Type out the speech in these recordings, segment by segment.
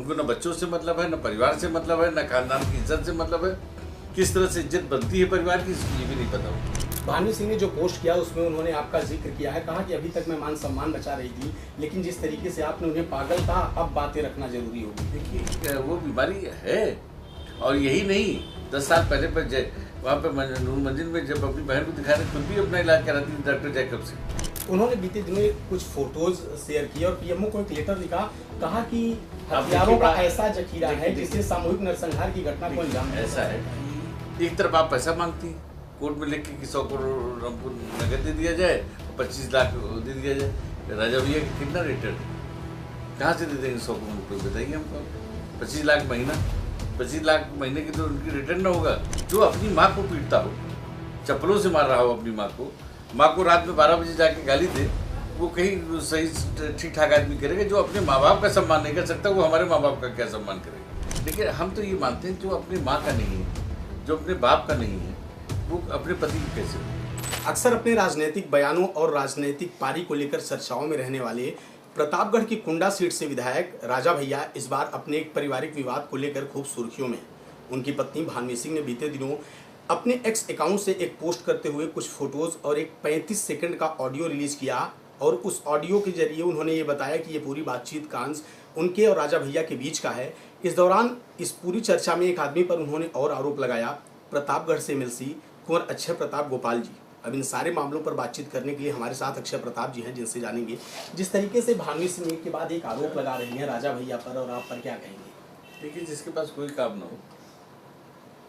उनको न बच्चों से मतलब है, न परिवार से मतलब है, न खानदान की इज्जत से मतलब है। किस तरह से इज्जत बनती है परिवार की, ये भी नहीं पता उनको। भानवी सिंह ने जो पोस्ट किया उसमें उन्होंने आपका जिक्र किया है, कहा कि अभी तक मैं मान सम्मान बचा रही थी, लेकिन जिस तरीके से आपने उन्हें पागल कहा, अब बातें रखना जरूरी होगी। देखिए वो बीमारी है, और यही नहीं 10 साल पहले पर वहाँ पे नूर मंजिल में जब अपनी बहन को दिखाने खुद भी अपना इलाज कराती थी डॉक्टर जैकब से। उन्होंने बीते दिनों कुछ फोटोज शेयर किए और पीएमओ को एक लेटर लिखा, कहा कि हथियारों का ऐसा जखीरा है जिससे सामूहिक नरसंहार की घटना को अंजाम दिया। ऐसा है कि एक तरफ आप पैसा मांगती हैं, कोर्ट में लिख के कि 100 करोड़ हमको नगद दे दिया जाए, 25 लाख दे दिया जाए। राजा भैया का कितना रिटर्न कहाँ से दे देंगे 100 करोड़ रुपये, बताइए हमको। 25 लाख महीना, 25 लाख महीने की तो उनकी रिटर्न ना होगा। जो अपनी माँ को पीटता हो, चप्पलों से मार रहा हो अपनी माँ को रात में 12 बजे जाके गाली दे, वो कहीं सही ठीक ठाक आदमी करेगा। जो अपने माँ बाप का सम्मान नहीं कर सकता, वो हमारे माँ बाप का क्या सम्मान करेगा। लेकिन हम तो ये मानते हैं जो अपने माँ का नहीं है, जो अपने बाप का नहीं है, वो अपने पति की कैसे हो। अक्सर अपने राजनीतिक बयानों और राजनीतिक पारी को लेकर चर्चाओं में रहने वाले प्रतापगढ़ की कुंडा सीट से विधायक राजा भैया इस बार अपने एक पारिवारिक विवाद को लेकर खूब सुर्खियों में। उनकी पत्नी भानवी सिंह ने बीते दिनों अपने एक्स अकाउंट से एक पोस्ट करते हुए कुछ फोटोज और एक 35 सेकंड का ऑडियो रिलीज किया, और उस ऑडियो के जरिए उन्होंने ये बताया कि ये पूरी बातचीत का अंश उनके और राजा भैया के बीच का है। इस दौरान इस पूरी चर्चा में एक आदमी पर उन्होंने और आरोप लगाया, प्रतापगढ़ से एमएलसी कुंवर अक्षय प्रताप गोपाल जी। अब इन सारे मामलों पर बातचीत करने के लिए हमारे साथ अक्षय प्रताप जी हैं, जिनसे जानेंगे जिस तरीके से भानवी सिंह के बाद एक आरोप लगा रही हैं राजा भैया पर, और आप पर क्या कहेंगे। देखिए, जिसके पास कोई काम ना हो,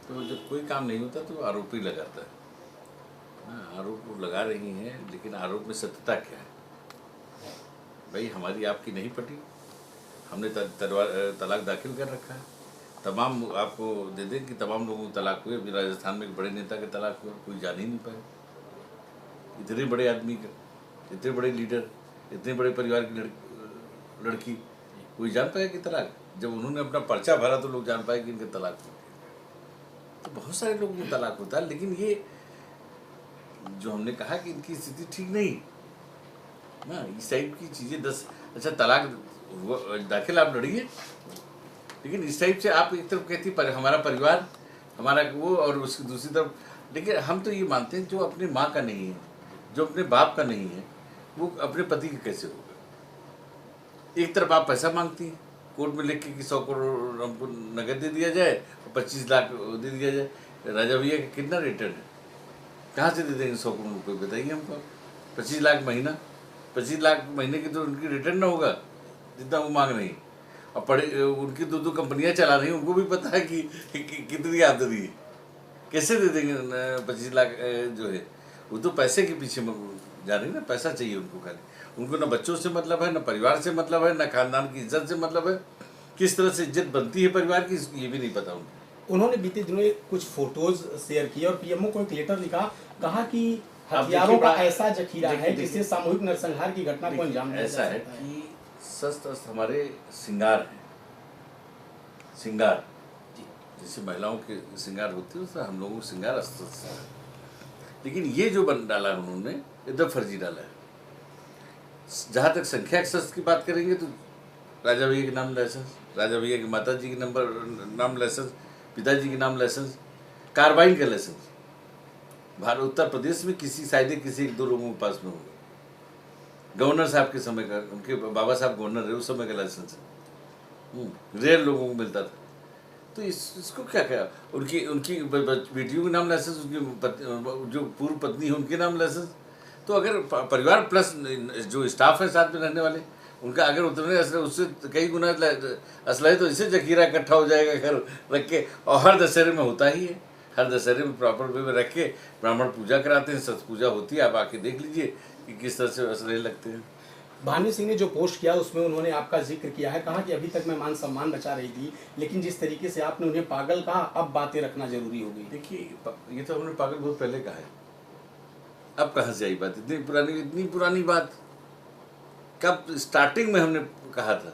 तो जब कोई काम नहीं होता तो आरोप ही लगाता है। आरोप लगा रही हैं, लेकिन आरोप में सत्यता क्या है। भाई हमारी आपकी नहीं पटी, हमने तलाक दाखिल कर रखा है। तमाम आपको दे दें कि तमाम लोगों को तलाक हुए। अभी राजस्थान में एक बड़े नेता के तलाक हुए, कोई जान ही नहीं पाए। इतने बड़े आदमी का, इतने बड़े लीडर, इतने बड़े परिवार की लड़की, कोई जान पाया कि तलाक। जब उन्होंने अपना पर्चा भरा तो लोग जान पाए कि इनके तलाक हो। तो बहुत सारे लोगों को तलाक होता है, लेकिन ये जो हमने कहा कि इनकी स्थिति ठीक नहीं ना, इस टाइप की चीज़ें 10 अच्छा तलाक दाखिल आप लड़िए, लेकिन इस टाइप से आप एक तरफ कहती पर हमारा परिवार, हमारा वो, और उसकी दूसरी तरफ। लेकिन हम तो ये मानते हैं जो अपने माँ का नहीं है, जो अपने बाप का नहीं है, वो अपने पति का कैसे होगा। एक तरफ आप पैसा मांगती हैं, कोर्ट में लिख के कि 100 करोड़ हमको नगद दे दिया जाए, 25 लाख दे दिया जाए। राजा भैया का कितना रिटर्न है, कहाँ से दे देंगे 100 करोड़ रुपये, बताइए हमको। 25 लाख महीना, 25 लाख महीने की तो उनकी रिटर्न ना होगा जितना वो मांग रही। और उनकी 2 कंपनियां चला रही हैं, उनको भी पता है कि कितनी आमदनी है, कैसे दे देंगे 25 लाख जो है। वो तो पैसे के पीछे जा रही है ना, पैसा चाहिए उनको खाली। उनको न बच्चों से मतलब है, न परिवार से मतलब है, न खानदान की इज्जत से मतलब है। किस तरह से इज्जत बनती है परिवार की, ये भी नहीं पता उनको। उन्होंने बीते दिनों कुछ फोटोज शेयर किए और पीएमओ को एक लेटर लिखा, कहा कि हथियारों का ऐसा जखीरा है जिससे सामूहिक नरसंहार की घटना को अंजाम दिया। ऐसा है कि शस्त्र हमारे श्रृंगार है, श्रृंगार जैसे महिलाओं के श्रृंगार होते हैं, उससे हम लोगों को श्रृंगार अस्त्र है। लेकिन ये जो बन डाला उन्होंने, एकदम फर्जी डाला है। जहाँ तक संख्या शस्त्र की बात करेंगे तो राजा भैया के नाम लाइसेंस, राजा भैया की माता जी के नाम लाइसेंस, पिताजी के नाम लाइसेंस, कार्बाइन का लाइसेंस भारत उत्तर प्रदेश में शायद किसी 1-2 लोगों के पास में होगा। गवर्नर साहब के समय का, उनके बाबा साहब गवर्नर है, उस समय का लाइसेंस है, रेयर लोगों को मिलता था। तो इसको क्या क्या, उनकी बेटियों के नाम लाइसेंस, उनकी जो पूर्व पत्नी है उनके नाम लाइसेंस। तो अगर परिवार प्लस जो स्टाफ है साथ में रहने वाले, उनका अगर उतरने उससे कई गुना असला है, तो इससे जखीरा इकट्ठा हो जाएगा घर रख के। और हर दशहरे में होता ही है, हर दशहरे में प्रॉपर वे में रख के ब्राह्मण पूजा कराते हैं, सच पूजा होती है। आप आके देख लीजिए कि किस तरह से असले लगते हैं। भानवी सिंह ने जो पोस्ट किया उसमें उन्होंने आपका जिक्र किया है, कहा कि अभी तक मैं मान सम्मान बचा रही थी, लेकिन जिस तरीके से आपने उन्हें पागल कहा, अब बातें रखना जरूरी होगी। देखिए, ये तो हमने पागल बहुत पहले कहा है, अब कहाँ से आई बात, इतनी पुरानी बात कब स्टार्टिंग में हमने कहा था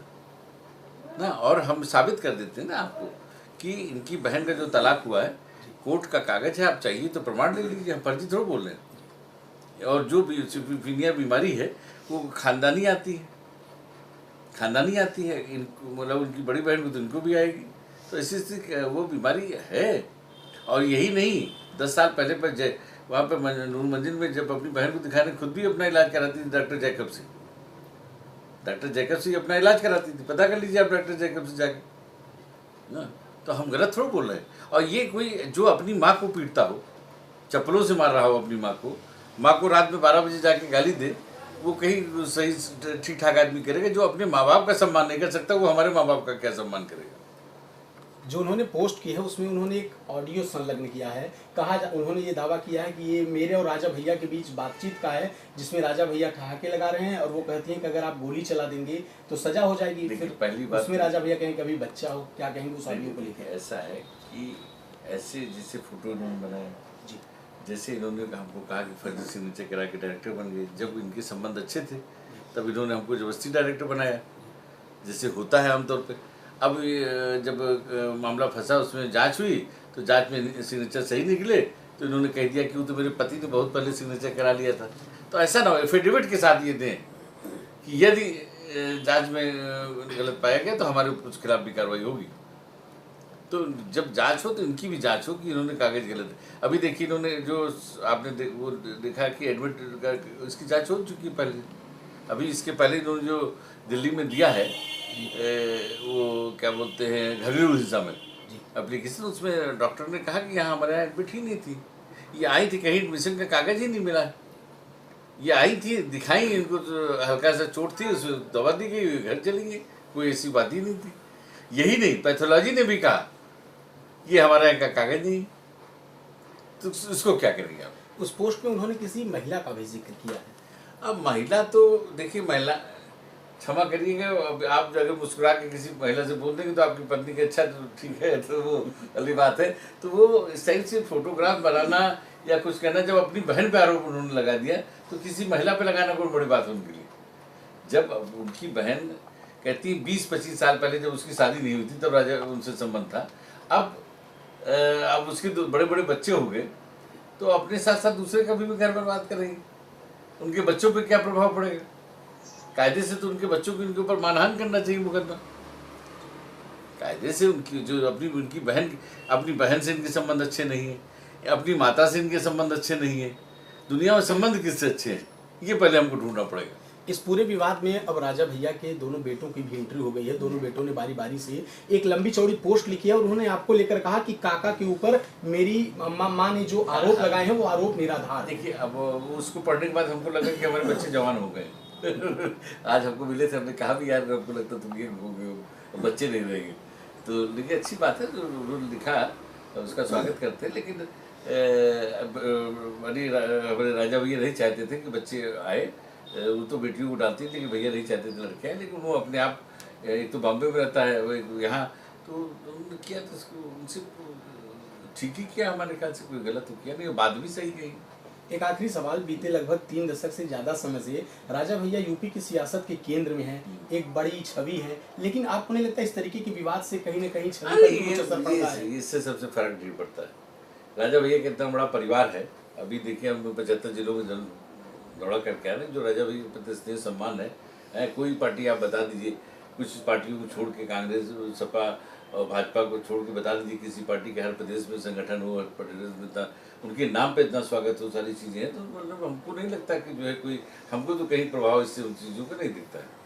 ना। और हम साबित कर देते हैं ना आपको कि इनकी बहन का जो तलाक हुआ है, कोर्ट का कागज है, आप चाहिए तो प्रमाण ले लीजिए, हम फर्जी थोड़ा बोल रहे हैं। और जो सिफिलिया बीमारी है वो खानदानी आती है, खानदानी आती है, इनको मतलब उनकी बड़ी बहन को तो इनको भी आएगी। तो ऐसी वो बीमारी है। और यही नहीं, 10 साल पहले पर वहाँ पे नूर मंजिल में जब अपनी बहन को दिखाने खुद भी अपना इलाज कराती थी डॉक्टर जैकब से। डॉक्टर जैकब से अपना इलाज कराती थी, पता कर लीजिए आप डॉक्टर जैकब से जाके ना। तो हम गलत थोड़ा बोल रहे हैं। और ये कोई जो अपनी माँ को पीटता हो, चप्पलों से मार रहा हो अपनी माँ को रात में 12 बजे जाके गाली दे, वो कहीं सही ठीक ठाक आदमी करेगा। जो अपने माँ बाप का सम्मान नहीं कर सकता, वो हमारे माँ बाप का क्या सम्मान करेगा। जो उन्होंने पोस्ट की है उसमें उन्होंने एक ऑडियो संलग्न किया है। उन्होंने ये दावा किया है कि ये मेरे और राजा भैया के बीच बातचीत का है, जिसमें राजा भैया ठहाके लगा रहे हैं और वो कहती हैं कि अगर आप गोली चला देंगे तो सजा हो जाएगी। फिर पहली बात उसमें राजा भैया कहें कभी बच्चा हो, क्या कहेंगे उस ऑडियो को लेकर? ऐसा है कि ऐसे जैसे फोटो इन्होंने बनाया जी, जैसे इन्होंने हमको कहा कि फर्जी सिग्नेचर करा के डायरेक्टर बन गए। जब इनके संबंध अच्छे थे तब इन्होंने हमको जबरदस्ती डायरेक्टर बनाया, जैसे होता है आमतौर पे। अब जब मामला फंसा, उसमें जांच हुई तो जांच में सिग्नेचर सही निकले तो इन्होंने कह दिया कि वो तो मेरे पति ने बहुत पहले सिग्नेचर करा लिया था। तो ऐसा ना हो, एफिडेविट के साथ ये दें कि यदि जांच में गलत पाया गया तो हमारे कुछ खिलाफ भी कार्रवाई होगी। तो जब जांच हो तो इनकी भी जांच हो कि इन्होंने कागज गलत है। अभी देखिए इन्होंने जो आपने वो देखा कि एडमिट का इसकी जांच हो चुकी है पहले। अभी इसके पहले इन्होंने जो दिल्ली में दिया है वो क्या बोलते हैं घरेलू हिंसा में एप्लीकेशन, उसमें डॉक्टर ने कहा कि यहाँ हमारे यहाँ एडमिट ही नहीं थी, ये आई थी, कहीं एडमिशन का कागज ही नहीं मिला। ये आई थी, दिखाई, इनको तो हल्का सा चोट थी, उसमें दवा दी गई, घर चली गई, कोई ऐसी बात ही नहीं थी। यही नहीं, पैथोलॉजी ने भी कहा ये हमारे यहाँ का कागज नहीं। तो इसको क्या करेंगे आप? उस पोस्ट में उन्होंने किसी महिला का भी जिक्र किया है। अब महिला तो देखिए, महिला क्षमा करिएगा, अब आप अगर मुस्कुरा के किसी महिला से बोल देंगे तो आपकी पत्नी के अच्छा तो ठीक है, तो वो अगली बात है। तो वो इस टाइप से फोटोग्राफ बनाना या कुछ कहना, जब अपनी बहन पे आरोप उन्होंने लगा दिया तो किसी महिला पे लगाना कोई बड़ी बात है उनके लिए। जब उनकी बहन कहती है 20-25 साल पहले जब उसकी शादी नहीं हुई थी तब राजा उनसे संबंध था, अब उसके बड़े बड़े बच्चे हो गए तो अपने साथ साथ दूसरे का भी घर बर्बाद करेंगे। उनके बच्चों पे क्या प्रभाव पड़ेगा? कायदे से तो उनके बच्चों को इनके ऊपर मानहानि करना चाहिए, मुकदमा कायदे से। उनकी जो उनकी अपनी बहन से इनके संबंध अच्छे नहीं है, अपनी माता से इनके संबंध अच्छे नहीं है, दुनिया में संबंध किससे अच्छे हैं, ये पहले हमको ढूंढना पड़ेगा। इस पूरे विवाद में अब राजा भैया के दोनों बेटों की भी एंट्री हो गई है। दोनों बेटों ने बारी बारी से एक लंबी चौड़ी पोस्ट लिखी है और उन्होंने आपको लेकर कहा कि काका के ऊपर मेरी माँ ने जो आरोप लगाए हैं वो आरोप निराधार। देखिए, अब उसको पढ़ने के बाद हमको लगा कि हमारे बच्चे जवान हो गए। आज हमको मिले थे, हमने कहा भी यार हमको लगता तुम ये हो गए हो, बच्चे नहीं रहेंगे। तो लेकिन अच्छी बात है जो उन्होंने लिखा, उसका स्वागत करते हैं। लेकिन हमारे राजा भैया नहीं चाहते थे कि बच्चे आए, वो तो बेटियों को डालती थी, लेकिन भैया नहीं चाहते थे लड़के आए। लेकिन वो अपने आप, एक तो बॉम्बे में रहता है, वो यहाँ, तो उन्होंने किया तो उसको उनसे ठीक ही किया, हमारे ख्याल से कोई गलत तो किया नहीं, बात भी सही कही। एक आखिरी सवाल, बीते लगभग 3 दशक से ज़्यादा समय से राजा भैया यूपी की सियासत के केंद्र में हैं, एक बड़ी छवि है, लेकिन आपको नहीं लगता इस तरीके के विवाद से कहीं ना कहीं छवि पर कुछ असर पड़ता है? इससे सबसे फर्क नहीं पड़ता है। राजा भैया का इतना बड़ा परिवार है। अभी देखिए हम 75 जिलों में दौड़ा करके आ रहे हैं। जो राजा भैया के प्रति स्नेह सम्मान है, कोई पार्टी आप बता दीजिए, कुछ पार्टियों को छोड़ के, कांग्रेस, सपा और भाजपा को छोड़ के बता दीजिए किसी पार्टी के हर प्रदेश में संगठन हो, हर प्रदेश में इतना उनके नाम पे इतना स्वागत हो, सारी चीज़ें हैं। तो मतलब हमको नहीं लगता कि जो है कोई, हमको तो कहीं प्रभाव इससे उन चीज़ों का नहीं दिखता है।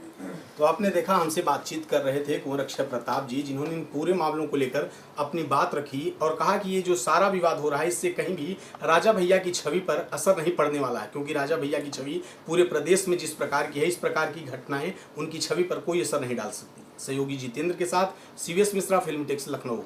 तो आपने देखा, हमसे बातचीत कर रहे थे कुंवर अक्षय प्रताप जी, जिन्होंने इन पूरे मामलों को लेकर अपनी बात रखी और कहा कि ये जो सारा विवाद हो रहा है इससे कहीं भी राजा भैया की छवि पर असर नहीं पड़ने वाला है, क्योंकि राजा भैया की छवि पूरे प्रदेश में जिस प्रकार की है, इस प्रकार की घटनाएं उनकी छवि पर कोई असर नहीं डाल सकती। सहयोगी जितेंद्र के साथ CVS मिश्रा, फिल्म टेक्स, लखनऊ।